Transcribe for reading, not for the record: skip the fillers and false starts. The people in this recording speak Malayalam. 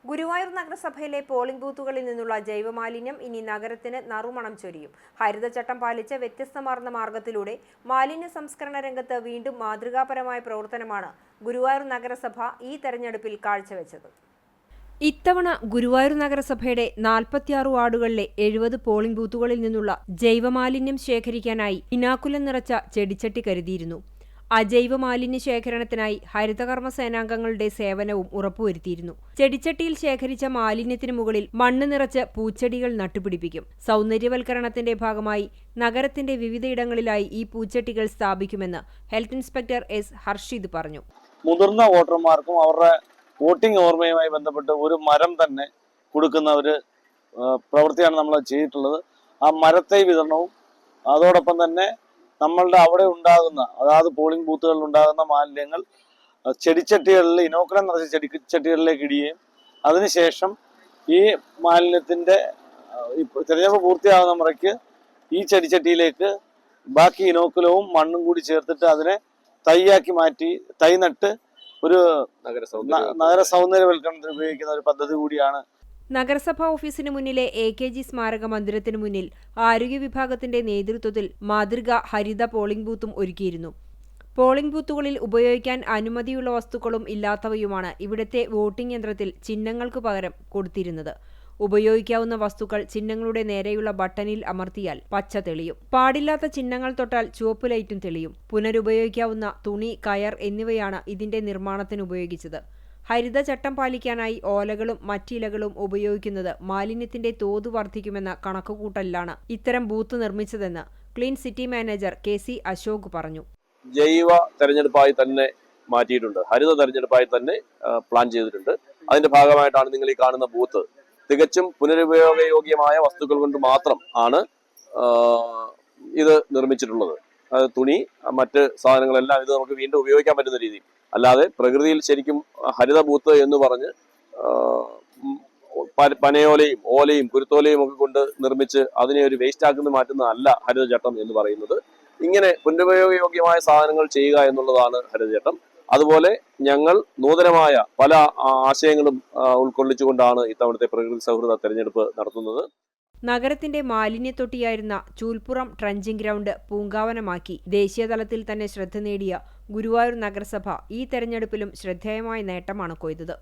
ഗുരുവായൂർ നഗരസഭയിലെ പോളിംഗ് ബൂത്തുകളിൽ നിന്നുള്ള ജൈവമാലിന്യം ഇനി നഗരത്തിന് നറുമണം ചൊരിയും. ഹരിതചട്ടം പാലിച്ച് വ്യത്യസ്തമാർന്ന മാർഗത്തിലൂടെ മാലിന്യ സംസ്കരണ രംഗത്ത് വീണ്ടും മാതൃകാപരമായ പ്രവർത്തനമാണ് ഗുരുവായൂർ നഗരസഭ ഈ തെരഞ്ഞെടുപ്പിൽ കാഴ്ചവെച്ചത്. ഇത്തവണ ഗുരുവായൂർ നഗരസഭയുടെ 46 വാർഡുകളിലെ 70 പോളിംഗ് ബൂത്തുകളിൽ നിന്നുള്ള ജൈവമാലിന്യം ശേഖരിക്കാനായി ഇനാക്കുലം നിറച്ച ചെടിച്ചട്ടി കരുതിയിരുന്നു. അജൈവ മാലിന്യ ശേഖരണത്തിനായി ഹരിതകർമ്മ സേനാംഗങ്ങളുടെ സേവനവും ഉറപ്പുവരുത്തിയിരുന്നു. ചെടിച്ചട്ടിയിൽ ശേഖരിച്ച മാലിന്യത്തിന് മുകളിൽ മണ്ണ് നിറച്ച് പൂച്ചെടികൾ നട്ടുപിടിപ്പിക്കും. സൗന്ദര്യവൽക്കരണത്തിന്റെ ഭാഗമായി നഗരത്തിന്റെ വിവിധയിടങ്ങളിലായി ഈ പൂച്ചെടികൾ സ്ഥാപിക്കുമെന്ന് ഹെൽത്ത് ഇൻസ്പെക്ടർ എസ് ഹർഷിദ് പറഞ്ഞു. മുതിർന്ന വോട്ടർമാർക്കും അവരുടെ വോട്ടിംഗ് ഓർമ്മയുമായി ബന്ധപ്പെട്ട് ഒരു മരം തന്നെ കൊടുക്കുന്ന ഒരു പ്രവൃത്തിയാണ് നമ്മൾ ചെയ്തിട്ടുള്ളത്. ആ മരത്തൈ വിതരണവും അതോടൊപ്പം തന്നെ നമ്മളുടെ അവിടെ ഉണ്ടാകുന്ന അതായത് പോളിംഗ് ബൂത്തുകളിൽ ഉണ്ടാകുന്ന മാലിന്യങ്ങൾ ചെടിച്ചട്ടികളിൽ ഇനോക്കുലം നിറച്ച ചെടിച്ചട്ടികളിലേക്ക് ഇടുകയും അതിനുശേഷം ഈ മാലിന്യത്തിന്റെ തിരഞ്ഞെടുപ്പ് പൂർത്തിയാകുന്ന മുറയ്ക്ക് ഈ ചെടിച്ചട്ടിയിലേക്ക് ബാക്കി ഇനോക്കുലവും മണ്ണും കൂടി ചേർത്തിട്ട് അതിനെ തൈയാക്കി മാറ്റി തൈ നട്ട് ഒരു നഗര സൗന്ദര്യവൽക്കരണത്തിന് ഉപയോഗിക്കുന്ന ഒരു പദ്ധതി കൂടിയാണ്. നഗരസഭാ ഓഫീസിന് മുന്നിലെ AKG സ്മാരക മന്ദിരത്തിനു മുന്നിൽ ആരോഗ്യ വിഭാഗത്തിന്റെ നേതൃത്വത്തിൽ മാതൃക ഹരിത പോളിംഗ് ബൂത്തും ഒരുക്കിയിരുന്നു. പോളിംഗ് ബൂത്തുകളിൽ ഉപയോഗിക്കാൻ അനുമതിയുള്ള വസ്തുക്കളും ഇല്ലാത്തവയുമാണ് ഇവിടുത്തെ വോട്ടിംഗ് യന്ത്രത്തിൽ ചിഹ്നങ്ങൾക്ക് പകരം കൊടുത്തിരുന്നത്. ഉപയോഗിക്കാവുന്ന വസ്തുക്കൾ ചിഹ്നങ്ങളുടെ നേരെയുള്ള ബട്ടണിൽ അമർത്തിയാൽ പച്ച തെളിയും. പാടില്ലാത്ത ചിഹ്നങ്ങൾ തൊട്ടാൽ ചുവപ്പ് ലൈറ്റും തെളിയും. പുനരുപയോഗിക്കാവുന്ന തുണി, കയർ എന്നിവയാണ് ഇതിന്റെ നിർമ്മാണത്തിന് ഉപയോഗിച്ചത്. ഹരിതചട്ടം പാലിക്കാനായി ഓലകളും മറ്റിലകളും ഉപയോഗിക്കുന്നത് മാലിന്യത്തിന്റെ തോത് വർദ്ധിക്കുമെന്ന കണക്കുകൂട്ടലിലാണ് ഇത്തരം ബൂത്ത് നിർമ്മിച്ചതെന്ന് clean city manager KC Ashok പറഞ്ഞു. ജൈവ തെരഞ്ഞെടുപ്പായി തന്നെ മാറ്റിയിട്ടുണ്ട്. ഹരിത തെരഞ്ഞെടുപ്പായി തന്നെ പ്ലാൻ ചെയ്തിട്ടുണ്ട്. അതിന്റെ ഭാഗമായിട്ടാണ് നിങ്ങൾ ഈ കാണുന്ന ബൂത്ത് തികച്ചും പുനരുപയോഗയോഗ്യമായ വസ്തുക്കൾ കൊണ്ട് മാത്രം ആണ് ഇത് നിർമ്മിച്ചിട്ടുള്ളത്. തുണി, മറ്റ് സാധനങ്ങളെല്ലാം ഇത് നമുക്ക് വീണ്ടും ഉപയോഗിക്കാൻ പറ്റുന്ന രീതിയിൽ, അല്ലാതെ പ്രകൃതിയിൽ ശരിക്കും ഹരിത ബൂത്ത് എന്ന് പറഞ്ഞ് പനയോലയും ഓലയും കുരുത്തോലയും ഒക്കെ കൊണ്ട് നിർമ്മിച്ച് അതിനെ ഒരു വേസ്റ്റ് ആക്കുന്ന മാറ്റുന്നതല്ല ഹരിതചട്ടം എന്ന് പറയുന്നത്. ഇങ്ങനെ പുനരുപയോഗയോഗ്യമായ സാധനങ്ങൾ ചെയ്യുക എന്നുള്ളതാണ് ഹരിതചട്ടം. അതുപോലെ ഞങ്ങൾ നൂതനമായ പല ആശയങ്ങളും ഉൾക്കൊള്ളിച്ചുകൊണ്ടാണ് ഇത്തവണത്തെ പ്രകൃതി സൗഹൃദ തെരഞ്ഞെടുപ്പ് നടത്തുന്നത്. നഗരത്തിന്റെ മാലിന്യത്തൊട്ടിയായിരുന്ന ചൂൽപ്പുറം ട്രഞ്ചിങ് ഗ്രൗണ്ട് പൂങ്കാവനമാക്കി ദേശീയതലത്തിൽ തന്നെ ശ്രദ്ധ നേടിയ ഗുരുവായൂർ നഗരസഭ ഈ തെരഞ്ഞെടുപ്പിലും ശ്രദ്ധേയമായ നേട്ടമാണ് കൊയ്തത്.